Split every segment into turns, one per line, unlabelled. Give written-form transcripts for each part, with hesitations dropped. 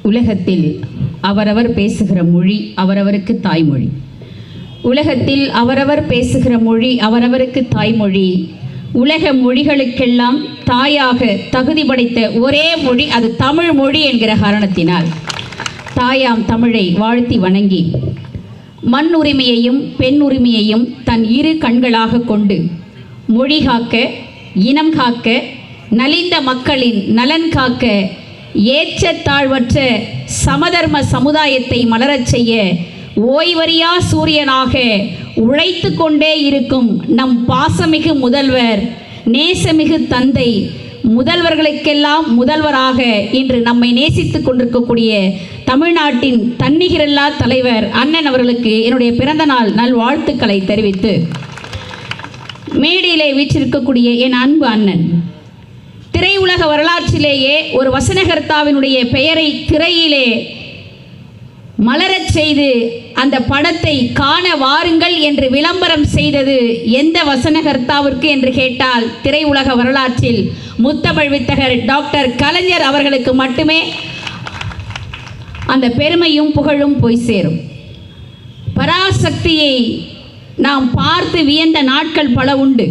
உலகத்தில் அவரவர் பேசுகிற மொழி அவரவருக்கு தாய்மொழி. உலகத்தில் அவரவர் பேசுகிற மொழி அவரவருக்கு தாய்மொழி. உலக மொழிகளுக்கெல்லாம் தாயாக தகுதி படைத்த ஒரே மொழி அது தமிழ் மொழி என்கிற காரணத்தினால் தாயாம் தமிழை வாழ்த்தி வணங்கி மண் உரிமையையும் பெண் உரிமையையும் தன் இரு கண்களாக கொண்டு மொழி காக்க, இனம் காக்க, நலிந்த மக்களின் நலன் காக்க, ஏற்ற தாழ்வற்ற சமதர்ம சமுதாயத்தை மலரச் செய்ய ஓய்வறியா சூரியனாக உழைத்து கொண்டே இருக்கும் நம் பாசமிகு முதல்வர், நேசமிகு தந்தை, முதல்வர்களுக்கெல்லாம் முதல்வராக இன்று நம்மை நேசித்து கொண்டிருக்கக்கூடிய தமிழ்நாட்டின் தன்னிகரில்லா தலைவர் அண்ணன் அவர்களுக்கு என்னுடைய பிறந்தநாள் நல்வாழ்த்துக்களை தெரிவித்து, மேடையிலே வீற்றிருக்கக்கூடிய என் அன்பு அண்ணன், திரையுலக வரலாற்றிலேயே ஒரு வசனகர்த்தாவினுடைய பெயரை திரையிலே மலரச் செய்து அந்த படத்தை காண வாருங்கள் என்று விளம்பரம் செய்தது எந்த வசனகர்த்தாவிற்கு என்று கேட்டால் திரையுலக வரலாற்றில் முத்தமிழ் வித்தகர் டாக்டர் கலைஞர் அவர்களுக்கு மட்டுமே அந்த பெருமையும் புகழும் போய் சேரும். பராசக்தியை நாம் பார்த்து வியந்த நாட்கள் பல உண்டு.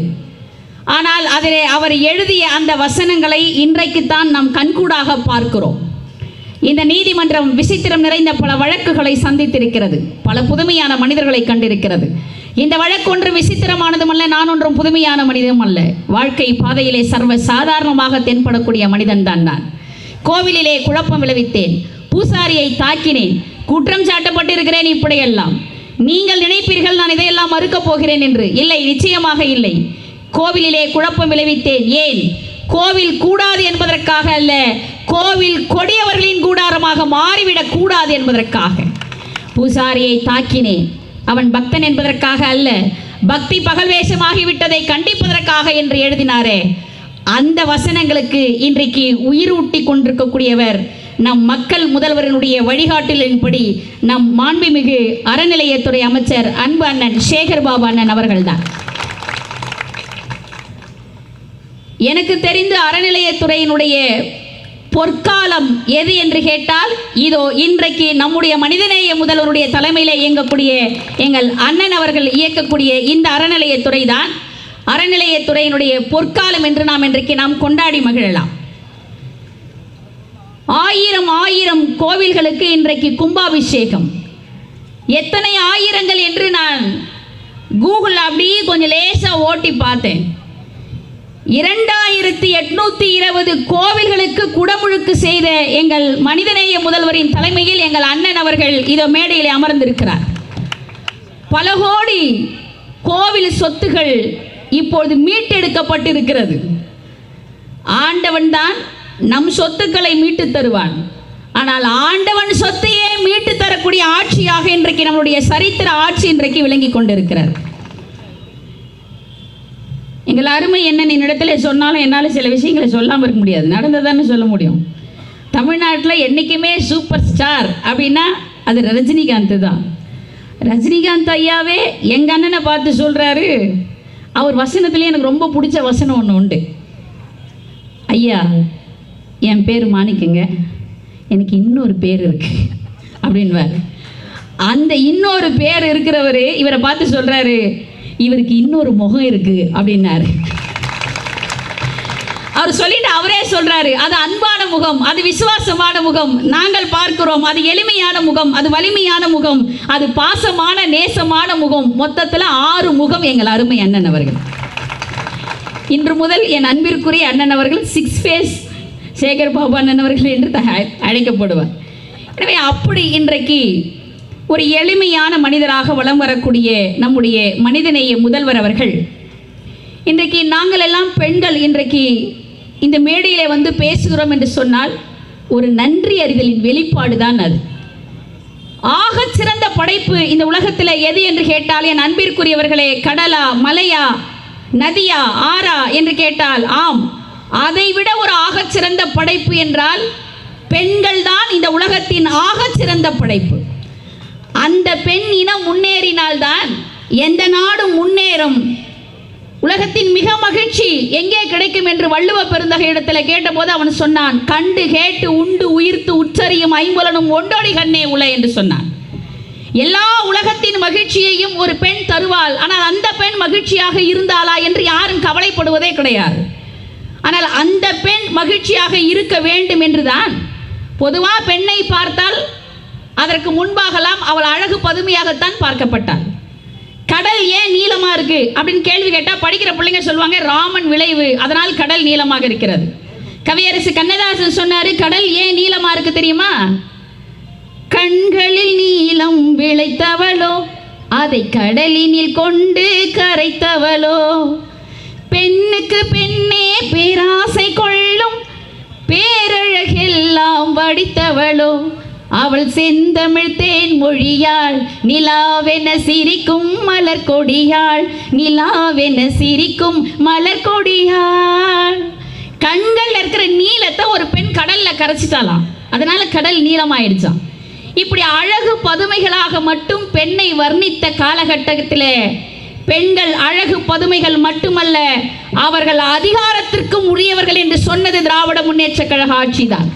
ஆனால் அதிலே அவர் எழுதிய அந்த வசனங்களை இன்றைக்குத்தான் நாம் கண்கூடாக பார்க்கிறோம். இந்த நீதிமன்றம் விசித்திரம் நிறைந்த பல வழக்குகளை சந்தித்திருக்கிறது, பல புதுமையான மனிதர்களை கண்டிருக்கிறது. இந்த வழக்கு ஒன்று விசித்திரமானதும் அல்ல, நான் ஒன்றும் புதுமையான மனிதனும் அல்ல. வாழ்க்கை பாதையிலே சர்வ சாதாரணமாக தென்படக்கூடிய மனிதன் தான் நான். கோவிலிலே குழப்பம் விளைவித்தேன், பூசாரியை தாக்கினேன், குற்றம் சாட்டப்பட்டிருக்கிறேன். இப்படியெல்லாம் நீங்கள் நினைப்பீர்கள் நான் இதையெல்லாம் மறுக்கப் போகிறேன் என்று. இல்லை, நிச்சயமாக இல்லை. கோவிலிலே குழப்பம் விளைவித்தேன். ஏன்? கோவில் கூடாது என்பதற்காக அல்ல, கோவில் கொடியவர்களின் கூடாரமாக மாறிவிடக் கூடாது என்பதற்காக. பூசாரியை தாக்கினேன், அவன் பக்தன் என்பதற்காக அல்ல, பக்தி பகல் வேஷமாகிவிட்டதை கண்டிப்பதற்காக என்று எழுதினாரே, அந்த வசனங்களுக்கு இன்றைக்கு உயிரூட்டி கொண்டிருக்கக்கூடியவர் நம் மக்கள் முதல்வரினுடைய வழிகாட்டலின்படி நம் மாண்புமிகு அறநிலையத்துறை அமைச்சர் அன்பு அண்ணன் சேகர் பாபு அண்ணன் அவர்கள்தான். எனக்கு தெரிந்து அறநிலையத்துறையினுடைய பொற்காலம் எது என்று கேட்டால் இதோ இன்றைக்கு நம்முடைய மனிதநேய முதல்வருடைய தலைமையில் இயங்கக்கூடிய எங்கள் அண்ணன் அவர்கள் இயக்கக்கூடிய இந்த அறநிலையத்துறை தான் அறநிலையத்துறையினுடைய பொற்காலம் என்று நாம் இன்றைக்கு கொண்டாடி மகிழலாம். ஆயிரம் கோவில்களுக்கு இன்றைக்கு கும்பாபிஷேகம். எத்தனை ஆயிரங்கள் என்று நான் கூகுள் அப்படியே கொஞ்சம் லேசாக ஓட்டி பார்த்தேன். 2820 கோவில்களுக்கு குடமுழுக்கு செய்த எங்கள் மனிதநேய முதல்வரின் தலைமையில் எங்கள் அண்ணன் அவர்கள் இதோ மேடையில் அமர்ந்திருக்கிறார். பல கோடி கோவில் சொத்துகள் இப்பொழுது மீட்டெடுக்கப்பட்டிருக்கிறது. ஆண்டவன் தான் நம் சொத்துக்களை மீட்டு தருவான். ஆனால் ஆண்டவன் சொத்தையே மீட்டு தரக்கூடிய ஆட்சியாக இன்றைக்கு நம்முடைய சரித்திர ஆட்சி இன்றைக்கு விளங்கி கொண்டிருக்கிறார். எங்கள் அருமை என்ன என்னிடத்தில் சொன்னாலும் என்னால் சில விஷயங்களை சொல்லாமல் இருக்க முடியாது, நடந்ததான்னு சொல்ல முடியும். தமிழ்நாட்டில் என்றைக்குமே சூப்பர் ஸ்டார் அப்படின்னா அது ரஜினிகாந்த் தான். ரஜினிகாந்த் ஐயாவே எங்கள் அண்ணனை பார்த்து சொல்கிறாரு, அவர் வசனத்துலேயே எனக்கு ரொம்ப பிடிச்ச வசனம் ஒன்று உண்டு. ஐயா, என் பேர் மாணிக்கங்க, எனக்கு இன்னொரு பேர் இருக்கு அப்படின்வார். அந்த இன்னொரு பேர் இருக்கிறவர் இவரை பார்த்து சொல்கிறாரு, இவருக்கு இன்னொரு முகம் இருக்கு அப்படின்னாரு. அவர் சொல்லிட்டு அவரே சொல்றாரு, அது அன்பான முகம், அது விசுவாசமான முகம், நாங்கள் பார்க்கிறோம். அது எளிமையான முகம், அது வலிமையான முகம், அது பாசமான நேசமான முகம். மொத்தத்தில் 6 முகம் எங்கள் அருமை அண்ணன் அவர்கள். இன்று முதல் என் அன்பிற்குரிய அண்ணன் அவர்கள் 6 ஃபேஸ் சேகர் பாபு அண்ணன் அவர்கள் என்று அழைக்கப்படுவார். எனவே அப்படி இன்றைக்கு ஒரு எளிமையான மனிதராக வலம் வரக்கூடிய நம்முடைய மனிதநேய முதல்வர் அவர்கள், இன்றைக்கு நாங்கள் எல்லாம் பெண்கள் இன்றைக்கு இந்த மேடையிலே வந்து பேசுகிறோம் என்று சொன்னால் ஒரு நன்றி அறிதலின் வெளிப்பாடு தான் அது. ஆக சிறந்த படைப்பு இந்த உலகத்தில் எது என்று கேட்டால் என் அன்பிற்குரியவர்களே, கடலா, மலையா, நதியா, ஆறா என்று கேட்டால் ஆம், அதைவிட ஒரு ஆகச்சிறந்த படைப்பு என்றால் பெண்கள் தான் இந்த உலகத்தின் ஆகச்சிறந்த படைப்பு. அந்த பெண் இனம் முன்னேறினால்தான் எந்த நாடும் முன்னேறும். உலகத்தின் மிக மகிழ்ச்சி எங்கே கிடைக்கும் என்று வள்ளுவ பெருந்தகை இடத்துல கேட்டபோது அவன் சொன்னான், கண்டு கேட்டு உண்டு உயிர்த்து உச்சரியும் ஐம்புலனும் ஒண்டொடி கண்ணே உலை என்று சொன்னான். எல்லா உலகத்தின் மகிழ்ச்சியையும் ஒரு பெண் தருவாள். ஆனால் அந்த பெண் மகிழ்ச்சியாக இருந்தாளா என்று யாரும் கவலைப்படுவதே கிடையாது. ஆனால் அந்த பெண் மகிழ்ச்சியாக இருக்க வேண்டும் என்றுதான் பொதுவாக பெண்ணை பார்த்தால் அதற்கு முன்பாகலாம் அவள் அழகு பதுமையாகத்தான் பார்க்கப்பட்டாள். கடல் ஏன் நீளமாக இருக்கு அப்படின்னு கேள்வி கேட்டால் படிக்கிற பிள்ளைங்க சொல்லுவாங்க, ராமன் விளைவு, அதனால் கடல் நீளமாக இருக்கிறது. கவியரசு கண்ணதாசன் சொன்னாரு, கடல் ஏன் நீளமாக இருக்கு தெரியுமா? கண்களில் நீளம் விளைத்தவளோ அதை கடலினில் கொண்டு கரைத்தவளோ, பெண்ணுக்கு பெண்ணே பேராசை கொள்ளும் பேரழகெல்லாம் வடித்தவளோ, அவள் செந்தமிழ் தேன் மொழியாள் நிலாவென சிரிக்கும் மலர் கொடியாள், நிலாவென சிரிக்கும் மலர் கொடியாள். கண்கள் இருக்கிற நீளத்தை ஒரு பெண் கடல்ல கரைச்சிட்டாலாம், அதனால கடல் நீளமாயிடுச்சான். இப்படி அழகு பதுமைகளாக மட்டும் பெண்ணை வர்ணித்த காலகட்டத்திலே பெண்கள் அழகு பதுமைகள் மட்டுமல்ல, அவர்கள் அதிகாரத்திற்கும் உரியவர்கள் என்று சொன்னது திராவிட முன்னேற்ற கழக ஆட்சிதான்.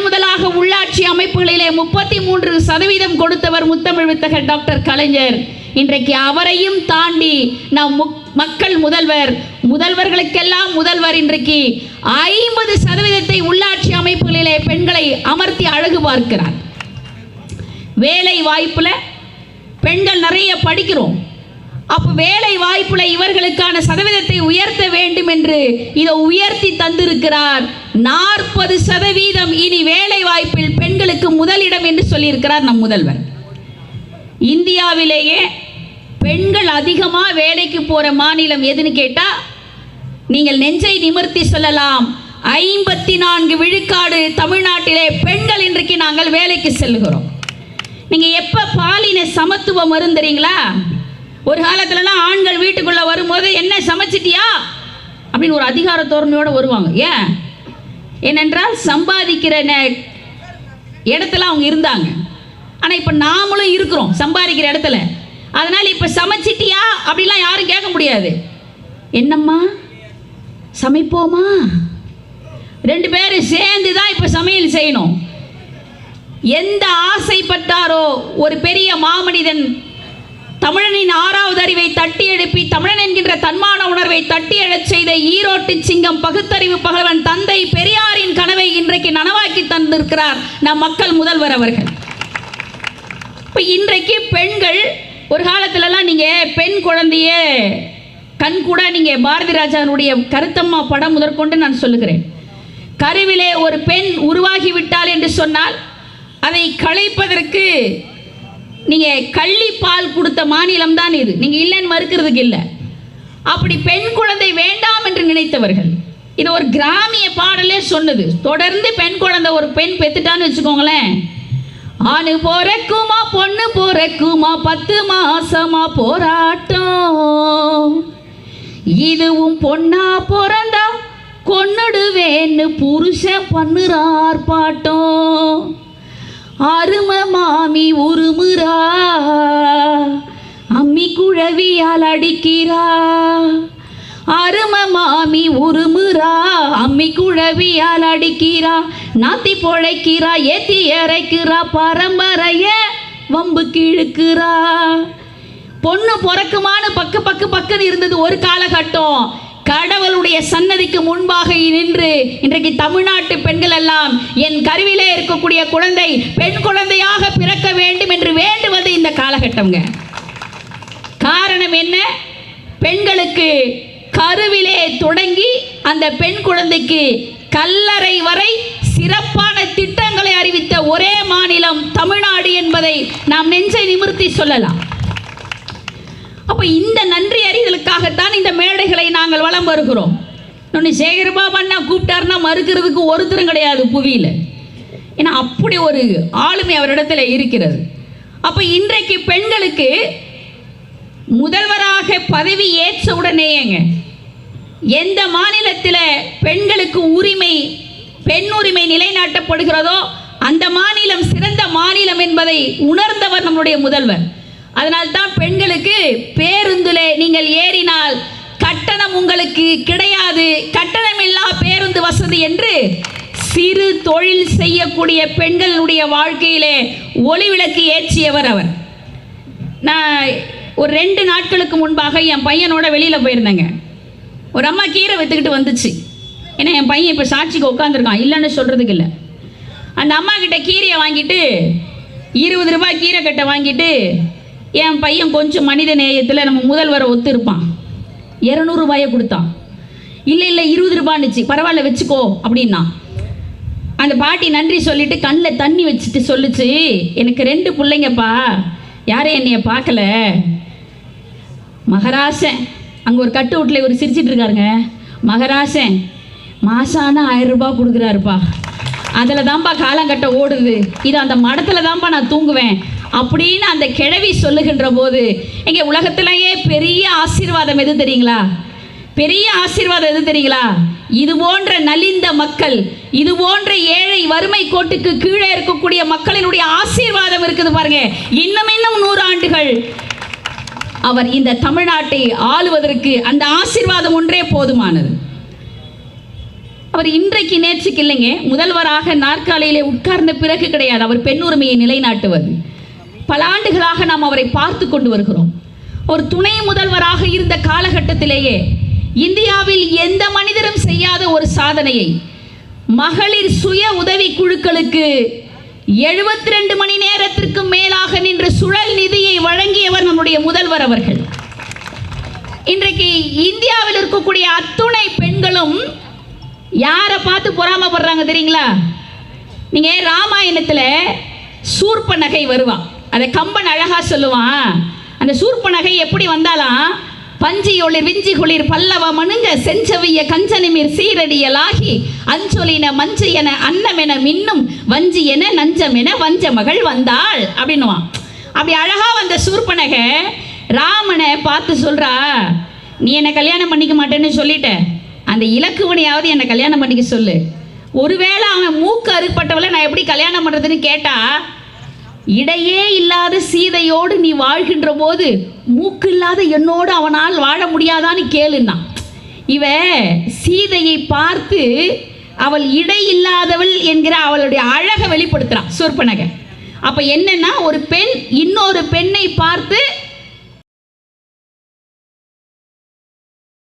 முதலாக உள்ளாட்சி அமைப்புகளிலே 33% கொடுத்தவர் முத்தமிழ் வித்தகர் டாக்டர் கலைஞர். இன்றைக்கு அவரையும் தாண்டி நாம் மக்கள் முதல்வர்களுக்கெல்லாம் முதல்வர் இன்றைக்கு 50% உள்ளாட்சி அமைப்புகளிலே பெண்களை அமர்த்தி அழகு பார்க்கிறார். வேலை வாய்ப்புல பெண்கள் நிறைய படிக்கிறோம். அப்போ வேலை வாய்ப்புல இவர்களுக்கான சதவீதத்தை உயர்த்த வேண்டும் என்று இதை உயர்த்தி தந்திருக்கிறார். 40% இனி வேலை வாய்ப்பில் பெண்களுக்கு முதலிடம் என்று சொல்லியிருக்கிறார் நம் முதல்வர். இந்தியாவிலேயே பெண்கள் அதிகமாக வேலைக்கு போற மாநிலம் எதுன்னு கேட்டா நீங்கள் நெஞ்சை நிமிர்த்தி சொல்லலாம், 54 விழுக்காடு தமிழ்நாட்டிலே பெண்கள் இன்றைக்கு நாங்கள் வேலைக்கு செல்கிறோம். நீங்க எப்ப பாலின சமத்துவம் வருந்துறீங்களா? ஒரு காலத்துலலாம் ஆண்கள் வீட்டுக்குள்ள வரும்போது என்ன சமைச்சிட்டியா அப்படின்னு ஒரு அதிகார தோரணையோடு வருவாங்க. ஏனென்றால் சம்பாதிக்கிற இடத்துல அவங்க இருந்தாங்க. ஆனால் இப்போ நாமளும் இருக்கிறோம் சம்பாதிக்கிற இடத்துல. அதனால் இப்போ சமைச்சிட்டியா அப்படிலாம் யாரும் கேட்க முடியாது. என்னம்மா சமைப்போமா? 2 பேரும் சேர்ந்து தான் இப்போ சமையல் செய்யணும். எந்த ஆசைப்பட்டாரோ ஒரு பெரிய மாமனிதன் தமிழனின் 6வது அறிவை தட்டி எழுப்பி தமிழன் என்கின்ற தன்மான உணர்வை தட்டி எழச் செய்த ஈரோட்டு சிங்கம் பகுத்தறிவு பகலவன் தந்தை பெரியாரின் கனவை இன்றைக்கு நனவாக்கி தந்திருக்கிறார் நம் மக்கள் முதல்வர் அவர்கள். இப்போ இன்றைக்கு பெண்கள் ஒரு காலத்துலலாம் நீங்கள் பெண் குழந்தைய கண் கூட நீங்கள் பாரதி ராஜாவுடைய கருத்தம்மா படம் முதற்கொண்டு நான் சொல்லுகிறேன். கருவிலே ஒரு பெண் உருவாகிவிட்டாள் என்று சொன்னால் அதை களைப்பதற்கு நீங்கள் கள்ளிப்பால் கொடுத்த மாநிலம் தான் இது. நீங்கள் இல்லைன்னு மறுக்கிறதுக்கு இல்லை. அப்படி பெண் குழந்தை வேண்டாம் என்று நினைத்தவர்கள் இது ஒரு கிராமிய பாடலே சொன்னது. தொடர்ந்து பெண் குழந்தை ஒரு பெண் பெத்துட்டான்னு வச்சுக்கோங்களேன், ஆணு போறக்குமா பொண்ணு போறக்குமா 10 மாசமா போராட்டம், இதுவும் பொண்ணா பிறந்தா கொன்னுடுவேன்னு புருஷன் பண்ணுறார் பாட்டம், அருமை மாமி உருமுறா அம்மி குழவியால் அடிக்கிறா, அருமை மாமி உருமுறா அம்மி குழவியால் அடிக்கிறா, நாத்தி பொழைக்கிறா ஏத்தி இறைக்கிறா பரம்பரைய வம்பு கிழக்குறா. பொண்ணு பிறக்குமான்னு பக்கு இருந்தது ஒரு காலகட்டம். கடவுளுடைய சன்னதிக்கு முன்பாக நின்று இன்றைக்கு தமிழ்நாட்டு பெண்கள் எல்லாம் என் கருவிலே இருக்கக்கூடிய குழந்தை பெண் குழந்தையாக பிறக்க வேண்டும் என்று வேண்டுவது இந்த காலகட்டம்ங்க. காரணம் என்ன? பெண்களுக்கு கருவிலே தொடங்கி அந்த பெண் குழந்தைக்கு கல்லறை வரை சிறப்பான திட்டங்களை அறிவித்த ஒரே மாநிலம் தமிழ்நாடு என்பதை நாம் நெஞ்சை நிமிர்த்தி சொல்லலாம். அப்போ இந்த நன்றி அறிதலுக்காகத்தான் இந்த மேடைகளை நாங்கள் வலம் வருகிறோம். இன்னொன்று சேகர்பாபு அண்ணா கூப்பிட்டாருன்னா மறுக்கிறதுக்கு ஒருத்தரும் கிடையாது புவியில். ஏன்னா அப்படி ஒரு ஆளுமை அவரிடத்துல இருக்கிறது. அப்போ இன்றைக்கு பெண்களுக்கு முதல்வராக பதவி ஏற்ற உடனேங்க எந்த மாநிலத்தில் பெண்களுக்கு பெண் உரிமை நிலைநாட்டப்படுகிறதோ அந்த மாநிலம் சிறந்த மாநிலம் என்பதை உணர்ந்தவர் நம்முடைய முதல்வர். அதனால்தான் பெண்களுக்கு பேருந்திலே நீங்கள் ஏறினால் எங்களுக்கு கிடையாது கட்டணமில்லா பேருந்து வசதி என்று சிறு தொழில் செய்யக்கூடிய பெண்களுடைய வாழ்க்கையிலே ஒளிவிளக்கு ஏற்றியவர் அவர். நான் ஒரு 2 நாட்களுக்கு முன்பாக என் பையனோட வெளியில் போயிருந்தேங்க. ஒரு அம்மா கீரை விற்றுக்கிட்டு வந்துச்சு. ஏன்னா என் பையன் இப்போ சாட்சிக்கு உட்காந்துருக்கான், இல்லைன்னு சொல்கிறதுக்கு இல்லை. அந்த அம்மா கிட்ட கீரையை வாங்கிட்டு 20 ரூபாய் கீரை கட்டை வாங்கிட்டு என் பையன் கொஞ்சம் மனித நேயத்தில் நம்ம முதல்வரை ஒத்து இருப்பான், 200 ரூபாயை கொடுத்தான். இல்லை 20 ரூபான்னுச்சு, பரவாயில்ல வச்சுக்கோ அப்படின்னா. அந்த பாட்டி நன்றி சொல்லிட்டு கண்ணில் தண்ணி வச்சுட்டு சொல்லுச்சு, எனக்கு 2 பிள்ளைங்கப்பா, யாரும் என்னைய பார்க்கல. மகராசன் அங்கே ஒரு கட்டு வீட்டில் ஒரு சிரிச்சிட்டு இருக்காருங்க. மகராசன் மாசான 1000 ரூபாய் கொடுக்குறாருப்பா, அதில் தான்ப்பா காலங்கட்ட ஓடுது, இது அந்த மடத்தில் தான்ப்பா நான் தூங்குவேன் அப்படின்னு அந்த கிழவி சொல்லுகின்ற போது, எங்கே உலகத்திலேயே பெரிய ஆசீர்வாதம் எது தெரியுங்களா? பெரிய ஆசீர்வாதம் எது தெரியுங்களா? இது போன்ற நலிந்த மக்கள், இது போன்ற ஏழை வறுமை கோட்டுக்கு கீழே இருக்கக்கூடிய மக்களினுடைய ஆசீர்வாதம் இருக்குது பாருங்க. இன்னும் 100 ஆண்டுகள் அவர் இந்த தமிழ்நாட்டை ஆளுவதற்கு அந்த ஆசீர்வாதம் ஒன்றே போதுமானது. அவர் இன்றைக்கு நேற்றுக்கு இல்லைங்க, முதல்வராக நாற்காலியிலே உட்கார்ந்த பிறகு கிடையாது அவர் பெண் உரிமையை நிலைநாட்டுவது. பல ஆண்டுகளாக நாம் அவரை பார்த்து கொண்டு வருகிறோம். ஒரு துணை முதல்வராக இருந்த காலகட்டத்திலேயே இந்தியாவில் எந்த மனிதரும் செய்யாத ஒரு சாதனையை மகளிர் சுய உதவி குழுக்களுக்கு 72 மணி நேரத்திற்கு மேலாக நின்று சுழல் நிதியை வழங்கியவர் நம்முடைய முதல்வர் அவர்கள். இன்றைக்கு இந்தியாவில் இருக்கக்கூடிய அத்துணை பெண்களும் யாரை பார்த்து பொறாமப்படுறாங்க தெரியுங்களா? நீங்க ராமாயணத்துல சூர்பனகை வருவா, அதை கம்பன் அழகா சொல்லுவான். அந்த சூர்பனகை எப்படி வந்தாலாம்? பஞ்சி ஒளிர் விஞ்சி குளிர் பல்லவ மணுங்க செஞ்சவிய கஞ்சனிமீர் சீரடியலாகி அஞ்சொலின மஞ்சு என அன்னமென மின்னும் வஞ்சி என நஞ்சம் என வஞ்ச மகள் வந்தாள் அப்படின்னுவான். அப்படி அழகா வந்த சூர்பனகை ராமனை பார்த்து சொல்றா, நீ என்னை கல்யாணம் பண்ணிக்க மாட்டேன்னு சொல்லிட்ட, அந்த இலக்குவனையாவது என்னை கல்யாணம் பண்ணிக்க சொல்லு. ஒருவேளை அவன் மூக்கு அறுப்பட்டவளை நான் எப்படி கல்யாணம் பண்ணுறதுன்னு கேட்டா, இடையே இல்லாத சீதையோடு நீ வாழ்கின்ற போது மூக்கு இல்லாத என்னோடு அவனால் வாழ முடியாதான்னு கேளுன்னா. இவ சீதையை பார்த்து அவள் இடை இல்லாதவள் என்கிற அவளுடைய அழகை வெளிப்படுத்துறான் சூர்பனகை. அப்ப என்னன்னா, ஒரு பெண் இன்னொரு பெண்ணை பார்த்து